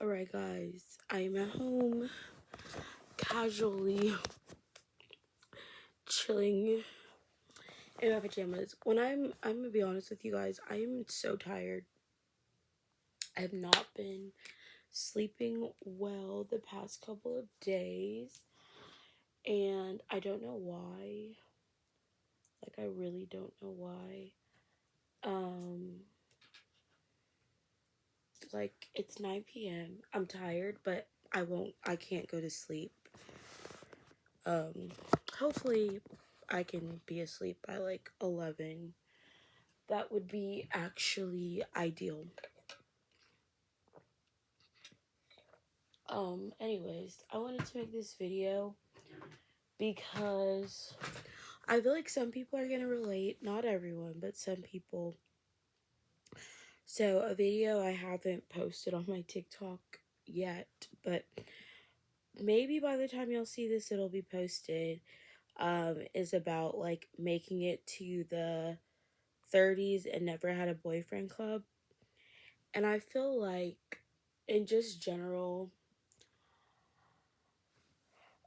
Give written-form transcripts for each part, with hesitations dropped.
Alright guys, I'm at home, casually chilling in my pajamas. I'm gonna be honest with you guys, I am so tired. I have not been sleeping well the past couple of days, and I don't know why. Like, I really don't know why. Um, it's 9 p.m. I'm tired, but I can't go to sleep. Um, Hopefully I can be asleep by like 11. That would be actually ideal. Anyways, I wanted to make this video because I feel like some people are gonna relate, not everyone, but some people. So, a video I haven't posted on my TikTok yet, but maybe by the time y'all see this, it'll be posted. Is about like making it to the 30s and never had a boyfriend club. And I feel like, in just general,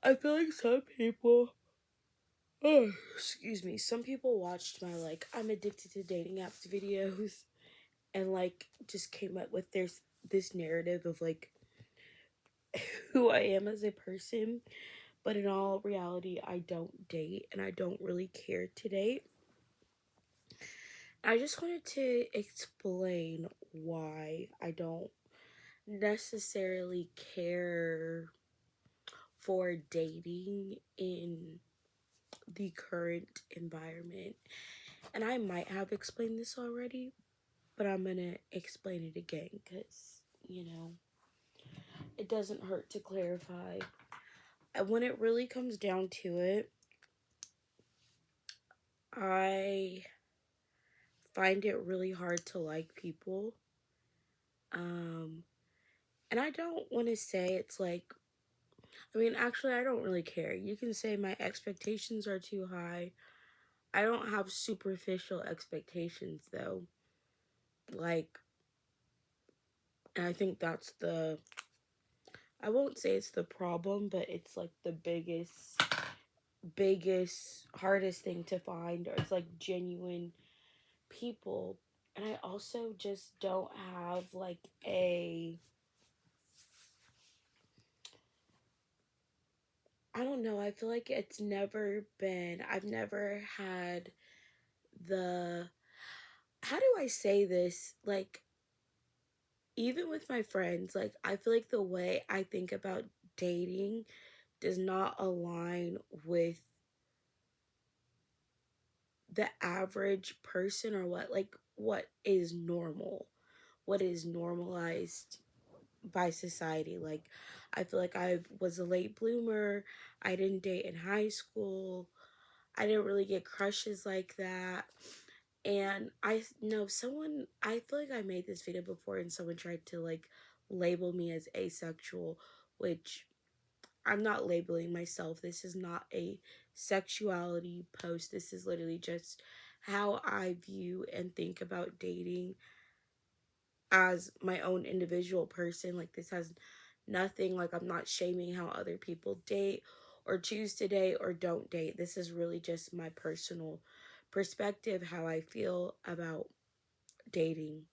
I feel like some people, oh, excuse me, some people watched my like I'm addicted to dating apps videos and like just came up with this narrative of like who I am as a person. But in all reality, I don't date and I don't really care to date. I just wanted to explain why I don't necessarily care for dating in the current environment. And I might have explained this already, but I'm gonna explain it again because, it doesn't hurt to clarify. And when it really comes down to it, I find it really hard to like people. Um, and I don't want to say it's like, actually, I don't really care. You can say my expectations are too high. I don't have superficial expectations though. Like, and I think that's I won't say it's the problem, but it's like the biggest, hardest thing to find. Or it's like genuine people. And I also just don't have like I don't know, I feel like I've never had how do I say this? Like, even with my friends, like, I feel like the way I think about dating does not align with the average person, or what is normal, what is normalized by society. Like, I feel like I was a late bloomer. I didn't date in high school. I didn't really get crushes like that. And I know someone, I feel like I made this video before and someone tried to like label me as asexual, which I'm not labeling myself. This is not a sexuality post. This is literally just how I view and think about dating as my own individual person. Like, this has nothing, like, I'm not shaming how other people date or choose to date or don't date. This is really just my personal perspective, how I feel about dating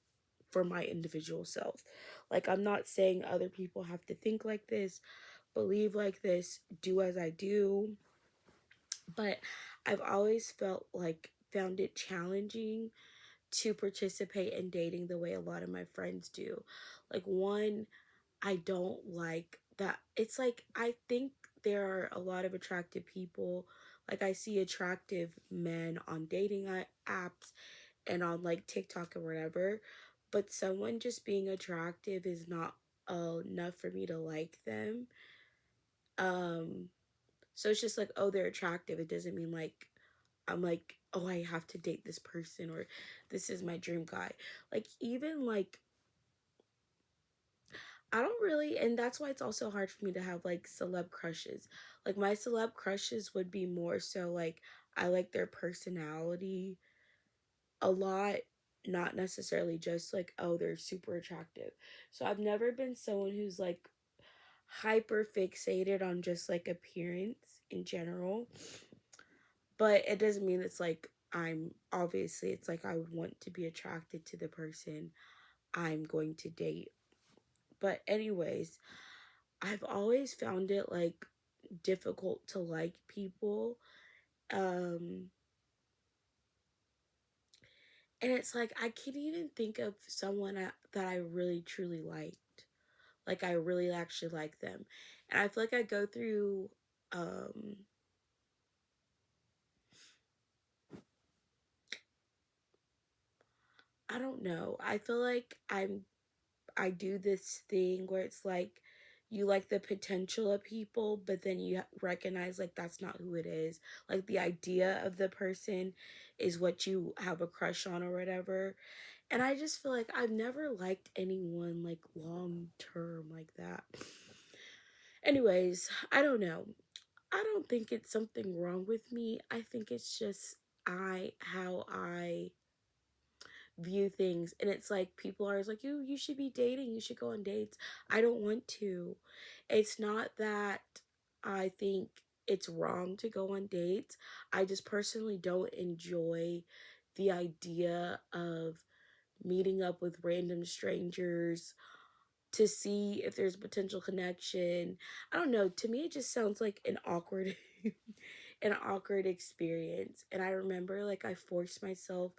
for my individual self. Like, I'm not saying other people have to think like this, believe like this, do as I do, but I've always found it challenging to participate in dating the way a lot of my friends do. Like, one, I don't like that. It's like, I think there are a lot of attractive people. Like, I see attractive men on dating apps and on like TikTok or whatever, but someone just being attractive is not enough for me to like them. Um, so it's just like, oh, they're attractive. It doesn't mean like I'm like, oh, I have to date this person or this is my dream guy. Like, even like, I don't really, and that's why it's also hard for me to have like celeb crushes. Like, my celeb crushes would be more so like I like their personality a lot. not necessarily just like, oh, they're super attractive. So I've never been someone who's like hyper fixated on just like appearance in general. But it doesn't mean it's like I'm obviously, it's like I would want to be attracted to the person I'm going to date. But, anyways, I've always found it like difficult to like people. Um, and it's like I can't even think of someone that I really truly liked. Like, I really actually like them. And I feel like I go through, um, I don't know. I feel like I do this thing where it's like you like the potential of people, but then you recognize like that's not who it is. Like the idea of the person is what you have a crush on or whatever. And I just feel like I've never liked anyone like long term like that. Anyways, I don't know. I don't think it's something wrong with me. I think it's just how I view things. And it's like people are always like, you should be dating, you should go on dates. I don't want to. It's not that I think it's wrong to go on dates. I just personally don't enjoy the idea of meeting up with random strangers to see if there's a potential connection. I don't know, to me it just sounds like an awkward an awkward experience. And I remember like I forced myself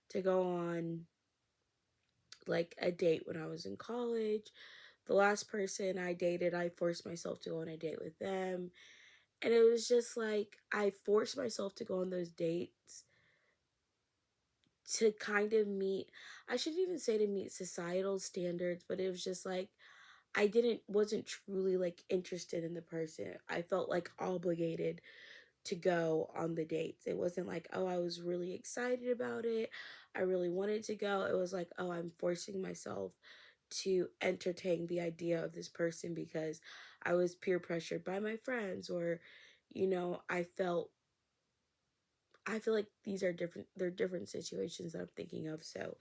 to go on like a date when I was in college. The last person I dated, I forced myself to go on a date with them. And it was just like I forced myself to go on those dates to kind of meet, I shouldn't even say to meet societal standards, but it was just like I wasn't truly like interested in the person. I felt like obligated to go on the dates. It wasn't like, oh, I was really excited about it. I really wanted to go. It was like, oh, I'm forcing myself to entertain the idea of this person because I was peer pressured by my friends, or I feel like they're different situations that I'm thinking of, so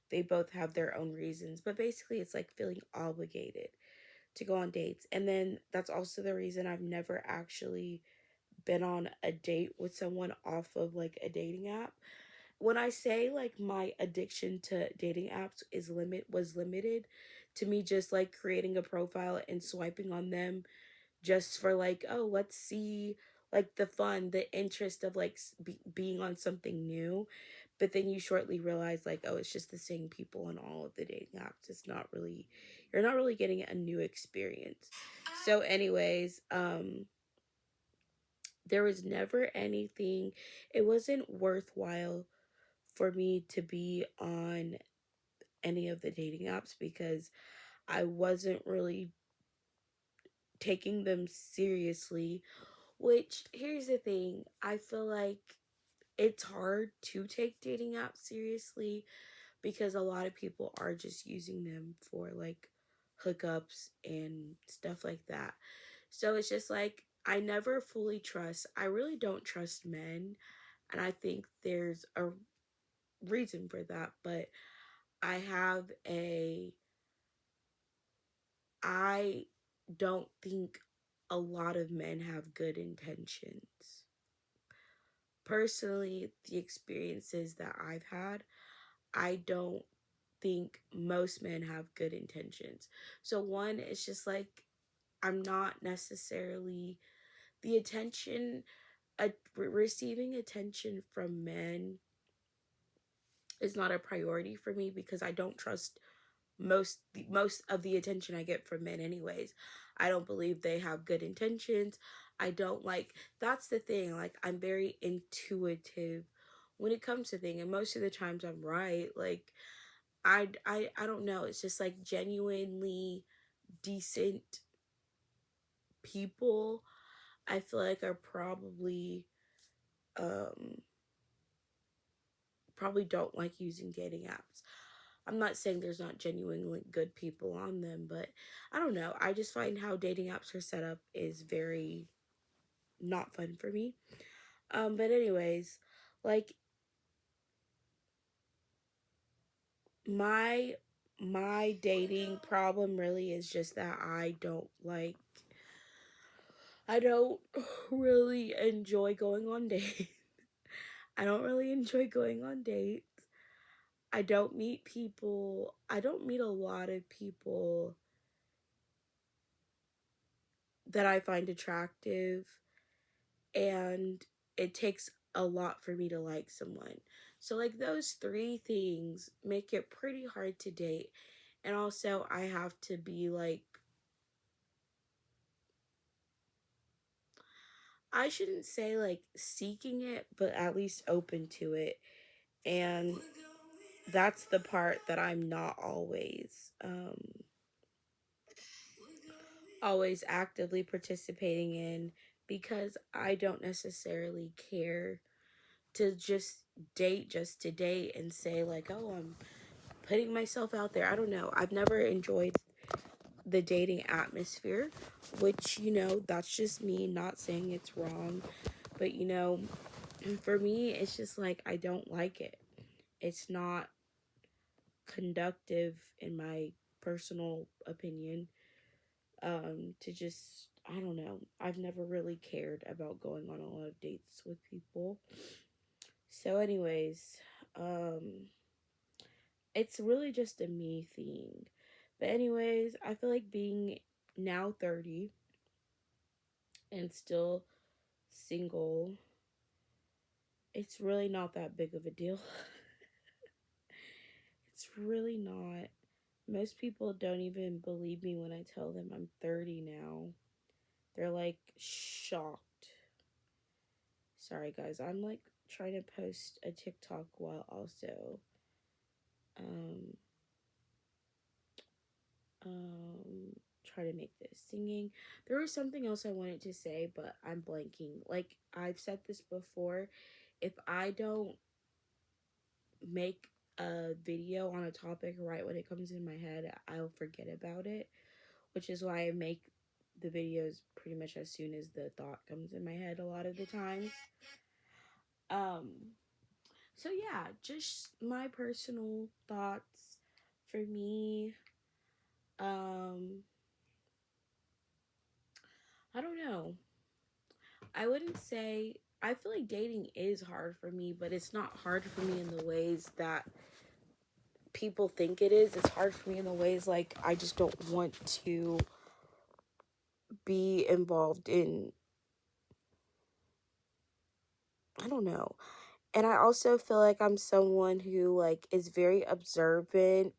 they both have their own reasons. But basically it's like feeling obligated to go on dates. And then that's also the reason I've never actually been on a date with someone off of like a dating app. When I say like my addiction to dating apps was limited to me just like creating a profile and swiping on them just for like, oh, let's see like the fun, the interest of like being on something new. But then you shortly realize like, oh, it's just the same people on all of the dating apps. It's not really, you're not really getting a new experience. So anyways, there was never anything, it wasn't worthwhile for me to be on any of the dating apps because I wasn't really taking them seriously. Which, here's the thing, I feel like it's hard to take dating apps seriously because a lot of people are just using them for like hookups and stuff like that. So it's just like I never fully trust. I really don't trust men, and I think there's a reason for that, but I have a I don't think a lot of men have good intentions. Personally, the experiences that I've had, I don't think most men have good intentions. So one, it's just like I'm not necessarily the attention, receiving attention from men is not a priority for me because I don't trust most of the attention I get from men anyways. I don't believe they have good intentions. I don't like, that's the thing, like I'm very intuitive when it comes to things, and most of the times I'm right. Like I don't know, it's just like genuinely decent people I feel like are um probably don't like using dating apps. I'm not saying there's not genuinely good people on them, but I don't know. I just find how dating apps are set up is very not fun for me. But anyways, like my my dating problem really is just that I don't really enjoy going on dates. I don't really enjoy going on dates. I don't meet a lot of people that I find attractive, and it takes a lot for me to like someone. So like those three things make it pretty hard to date. And also I have to be like, I shouldn't say like seeking it, but at least open to it. And that's the part that I'm not always actively participating in, because I don't necessarily care to just to date and say like, "Oh, I'm putting myself out there." I don't know. I've never enjoyed the dating atmosphere, which, that's just me, not saying it's wrong, but for me, it's just like I don't like it. It's not conductive in my personal opinion, to just, I don't know. I've never really cared about going on a lot of dates with people. So anyways, um it's really just a me thing. But anyways, I feel like being now 30 and still single, it's really not that big of a deal. It's really not. Most people don't even believe me when I tell them I'm 30 now. They're like shocked. Sorry guys, I'm like trying to post a TikTok while also um um try to make this singing. There was something else I wanted to say, but I'm blanking. Like I've said this before, if I don't make a video on a topic right when it comes in my head, I'll forget about it, which is why I make the videos pretty much as soon as the thought comes in my head a lot of the times. Um so yeah, just my personal thoughts. For me, um I don't know. I wouldn't say, I feel like dating is hard for me, but it's not hard for me in the ways that people think it is. It's hard for me in the ways like I just don't want to be involved in, I don't know. And I also feel like I'm someone who like is very observant,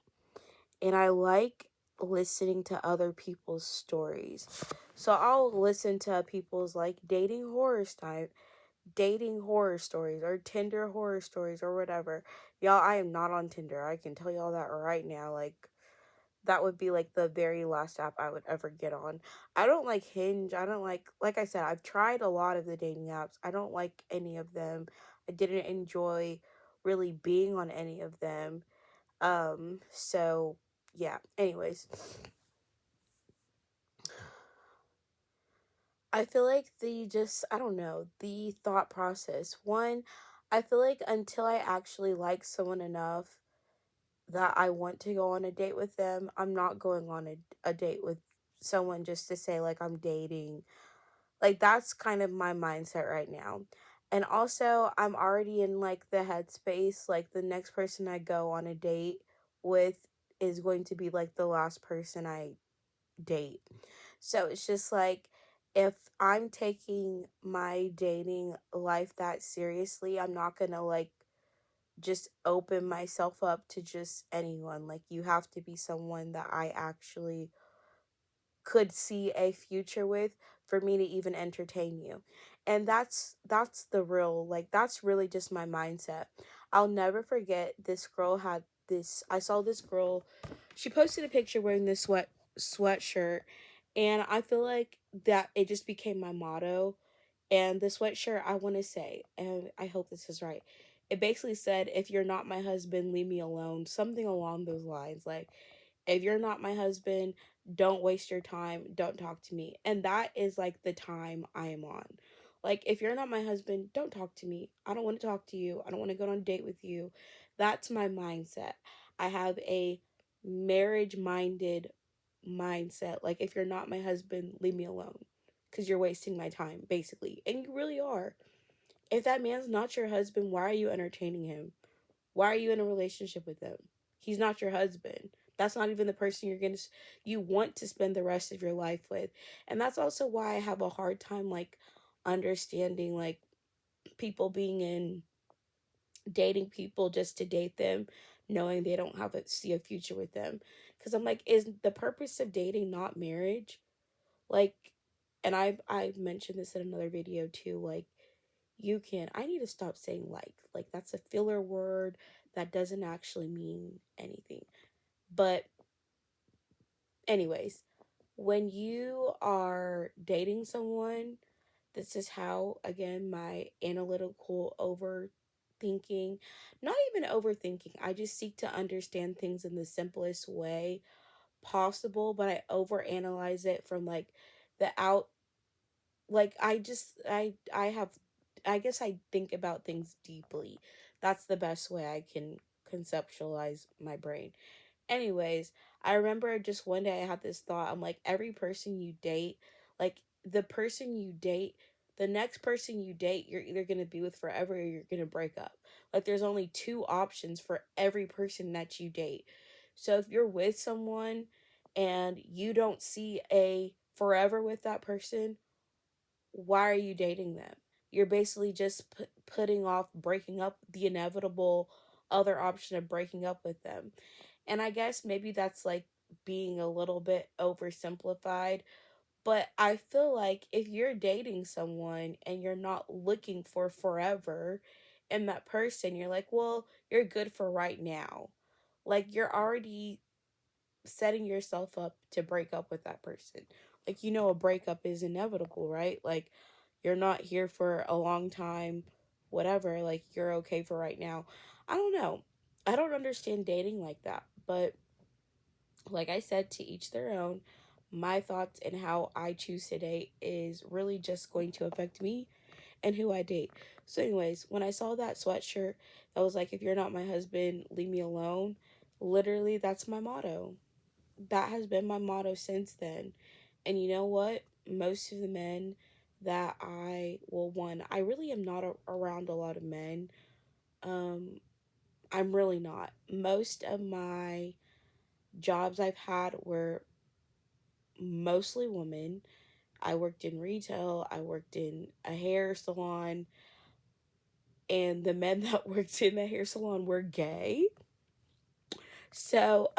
and I like listening to other people's stories. So I'll listen to people's like dating horror stories or Tinder horror stories or whatever. Y'all, I am not on Tinder. I can tell y'all that right now. Like, that would be like the very last app I would ever get on. I don't like Hinge. I don't like I said, I've tried a lot of the dating apps. I don't like any of them. I didn't enjoy really being on any of them. So yeah. Anyways, I feel like I don't know, the thought process. One, I feel like until I actually like someone enough that I want to go on a date with them, I'm not going on a date with someone just to say, like, I'm dating. Like, that's kind of my mindset right now. And also, I'm already in, like, the headspace. Like, the next person I go on a date with is going to be, like, the last person I date. So it's just like, if I'm taking my dating life that seriously, I'm not gonna like just open myself up to just anyone. Like, you have to be someone that I actually could see a future with for me to even entertain you. And that's the real, like, that's really just my mindset. I'll never forget, this girl had this I saw this girl, she posted a picture wearing this sweatshirt, and I feel like that it just became my motto. And the sweatshirt, I want to say, and I hope this is right, it basically said, "If you're not my husband, leave me alone," something along those lines. Like, if you're not my husband, don't waste your time, don't talk to me. And that is like the time I am on. Like, if you're not my husband, don't talk to me. I don't want to talk to you. I don't want to go on a date with you. That's my mindset. I have a marriage minded mindset. Like, if you're not my husband, leave me alone because you're wasting my time, basically. And you really are. If that man's not your husband, why are you entertaining him? Why are you in a relationship with him? He's not your husband. That's not even the person you want to spend the rest of your life with. And that's also why I have a hard time like understanding like people being in dating people just to date them, knowing they don't see a future with them. Cuz I'm like, is the purpose of dating not marriage? Like, and I've mentioned this in another video too, like, I need to stop saying like that's a filler word that doesn't actually mean anything. But anyways, when you are dating someone, this is how, again, my analytical overthinking, not even overthinking, I just seek to understand things in the simplest way possible, but I overanalyze it from like the out, like I have, I guess I think about things deeply. That's the best way I can conceptualize my brain. Anyways, I remember just one day I had this thought. I'm like, every person you date, like the person you date, the next person you date, you're either going to be with forever or you're going to break up. Like, there's only two options for every person that you date. So if you're with someone and you don't see a forever with that person, why are you dating them? You're basically just putting off breaking up, the inevitable other option of breaking up with them. And I guess maybe that's like being a little bit oversimplified, but I feel like if you're dating someone and you're not looking for forever in that person, you're like, well, you're good for right now. Like, you're already setting yourself up to break up with that person. Like, a breakup is inevitable, right? Like, you're not here for a long time, whatever. Like, you're okay for right now. I don't know. I don't understand dating like that. But like I said, to each their own. My thoughts and how I choose to date is really just going to affect me and who I date. So, anyways, when I saw that sweatshirt that was like, if you're not my husband, leave me alone, literally, that's my motto. That has been my motto since then. And you know what? Most of the men that I really am not around a lot of men. I'm really not. Most of my jobs I've had were mostly women. I worked in retail, I worked in a hair salon, and the men that worked in the hair salon were gay. So,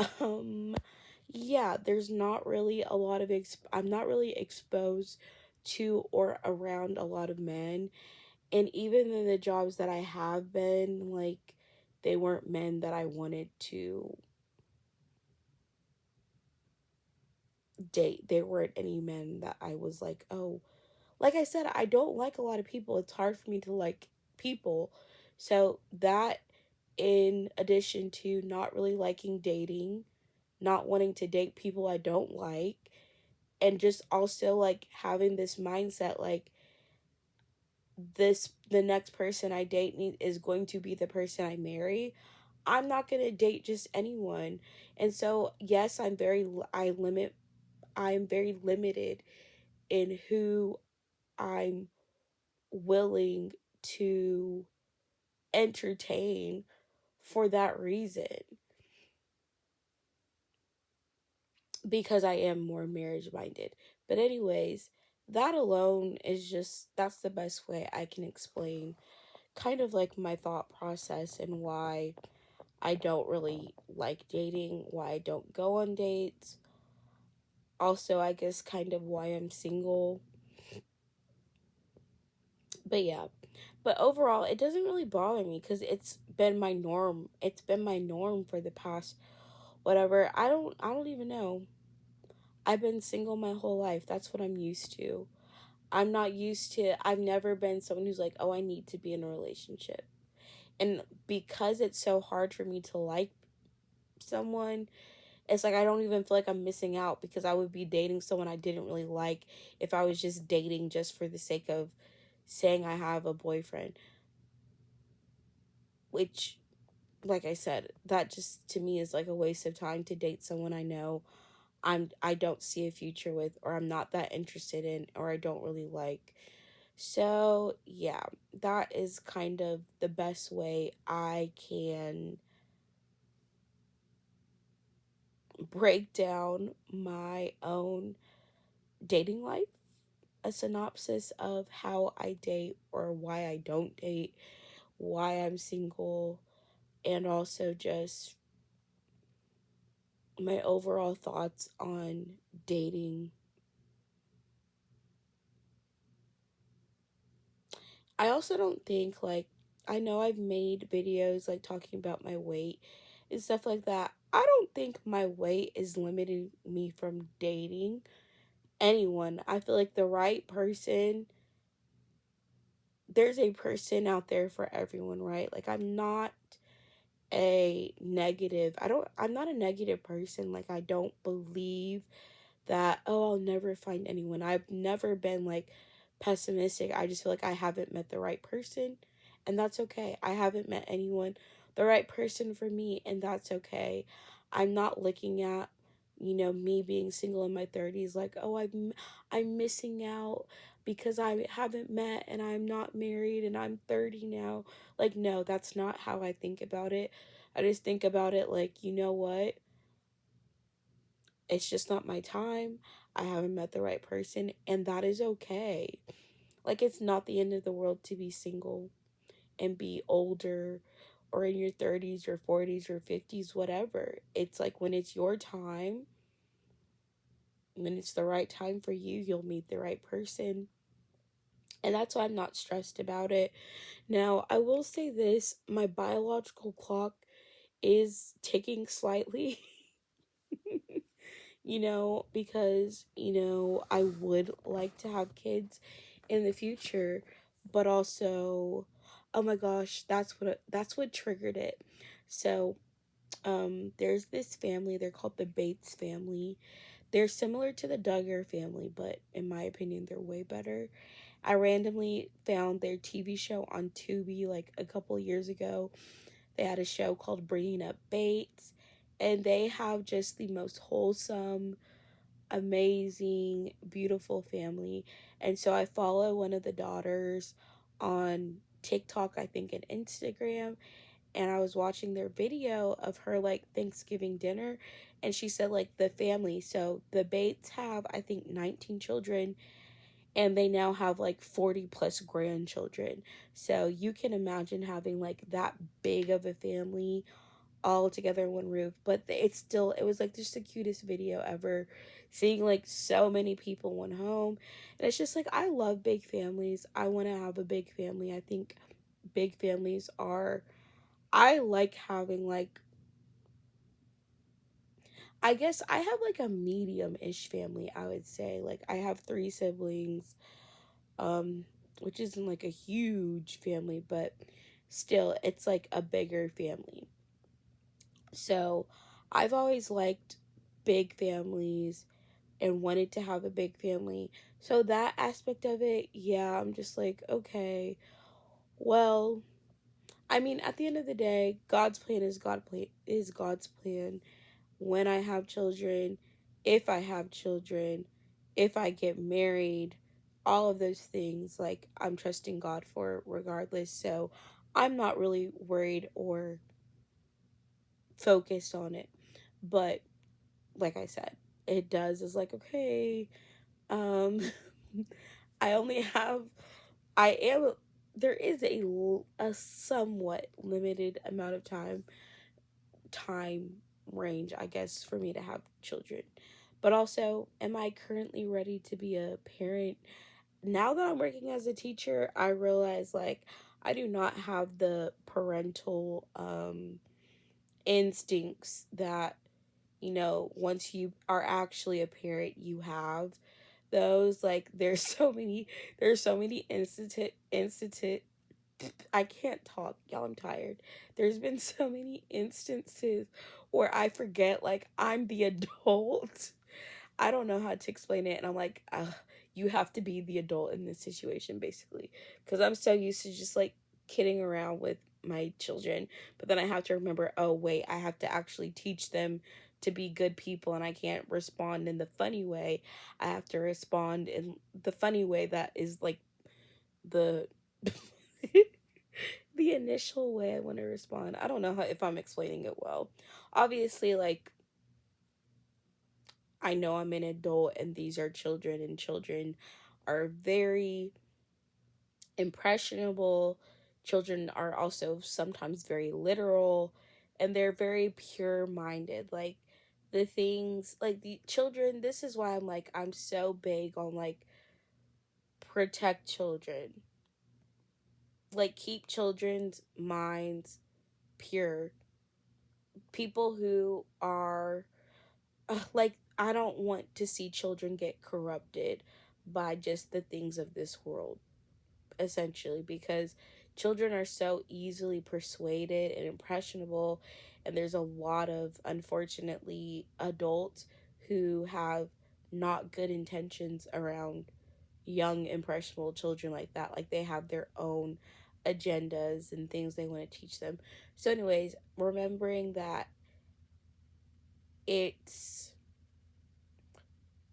yeah, there's not really a lot of I'm not really exposed to or around a lot of men. And even in the jobs that I have been, like, they weren't men that I wanted to date. There weren't any men that I was like, oh, like I said, I don't like a lot of people. It's hard for me to like people. So that, in addition to not really liking dating, not wanting to date people I don't like, and just also like having this mindset like the next person I date is going to be the person I marry. I'm not going to date just anyone. And so, yes, I'm very limited in who I'm willing to entertain for that reason, because I am more marriage minded. But anyways, that alone is just, that's the best way I can explain kind of like my thought process and why I don't really like dating, why I don't go on dates. Also, I guess kind of why I'm single. But yeah. But overall, it doesn't really bother me because it's been my norm. It's been my norm for the past whatever. I don't even know. I've been single my whole life. That's what I'm used to. I've never been someone who's like, "Oh, I need to be in a relationship." And because it's so hard for me to like someone, it's like I don't even feel like I'm missing out, because I would be dating someone I didn't really like if I was just dating just for the sake of saying I have a boyfriend, which like I said, that just to me is like a waste of time to date someone I know I don't see a future with, or I'm not that interested in, or I don't really like. So, yeah, that is kind of the best way I can break down my own dating life, a synopsis of how I date or why I don't date, why I'm single, and also just my overall thoughts on dating. I also don't think, like, I know I've made videos like talking about my weight and stuff like that. I don't think my weight is limiting me from dating anyone. I feel like the right person, there's a person out there for everyone, right? Like, I'm not a negative person. Like, I don't believe that, oh, I'll never find anyone. I've never been like pessimistic. I just feel like I haven't met the right person, and that's okay. I haven't met anyone, the right person for me, and that's okay. I'm not looking at, me being single in my 30s like, oh, I'm missing out because I haven't met and I'm not married and I'm 30 now. Like, no, that's not how I think about it. I just think about it like, you know what? It's just not my time. I haven't met the right person, and that is okay. Like, it's not the end of the world to be single and be older or in your 30s or 40s or 50s, whatever. It's like when it's your time, when it's the right time for you, you'll meet the right person. And that's why I'm not stressed about it. Now, I will say this, my biological clock is ticking slightly. Because, I would like to have kids in the future, but also, oh my gosh, that's what triggered it. So, there's this family, they're called the Bates family. They're similar to the Duggar family, but in my opinion, they're way better. I randomly found their TV show on Tubi like a couple years ago. They had a show called Bringing Up Bates, and they have just the most wholesome, amazing, beautiful family. And so I follow one of the daughters on TikTok, I think, and Instagram. And I was watching their video of her like Thanksgiving dinner. And she said, like, the family. So the Bates have, I think, 19 children. And they now have like 40 plus grandchildren. So you can imagine having like that big of a family all together in one roof. But it was like just the cutest video ever, seeing like so many people in one home. And it's just like, I love big families. I want to have a big family. I think big families are, I like having like, I guess I have like a medium-ish family, I would say. Like, I have 3 siblings, um which isn't like a huge family, but still it's like a bigger family. So I've always liked big families and wanted to have a big family. So that aspect of it, yeah, I'm just like, okay, well, I mean, at the end of the day, God's plan is God's plan. When I have children, if I have children, if I get married, all of those things, like, I'm trusting God for regardless. So I'm not really worried or focused on it. But like I said, it does is like, okay, um I only have I am there is a somewhat limited amount of time range, I guess, for me to have children. But also, am I currently ready to be a parent? Now that I'm working as a teacher, I realize like I do not have the parental instincts that, once you are actually a parent, you have those. Like, there's so many institute I can't talk, y'all. I'm tired. There's been so many instances where I forget, like, I'm the adult. I don't know how to explain it, and I'm like, you have to be the adult in this situation, basically, because I'm so used to just like kidding around with my children, but then I have to remember, oh wait, I have to actually teach them to be good people, and I can't respond in the funny way. I have to respond in the funny way that is like the the initial way I want to respond. I don't know if I'm explaining it well. Obviously, like, I know I'm an adult and these are children, and children are very impressionable. Children are also sometimes very literal, and they're very pure minded. Like, the things, like, the children, this is why I'm so big on, like, protect children. Like, keep children's minds pure. People who are, like, I don't want to see children get corrupted by just the things of this world, essentially, because children are so easily persuaded and impressionable, and there's a lot of, unfortunately, adults who have not good intentions around young impressionable children like that. Like, they have their own agendas and things they want to teach them. So anyways, remembering that it's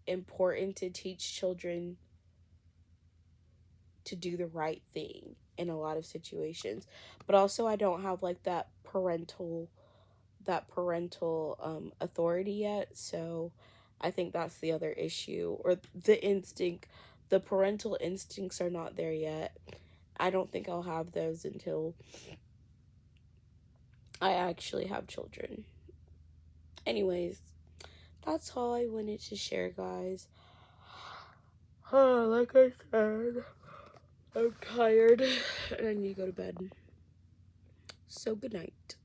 important to teach children to do the right thing in a lot of situations, but also I don't have like that parental authority yet. So I think that's the other issue, or the instinct, the parental instincts are not there yet. I don't think I'll have those until I actually have children. Anyways, that's all I wanted to share, guys. Like I said, I'm tired and I need to go to bed. So good night.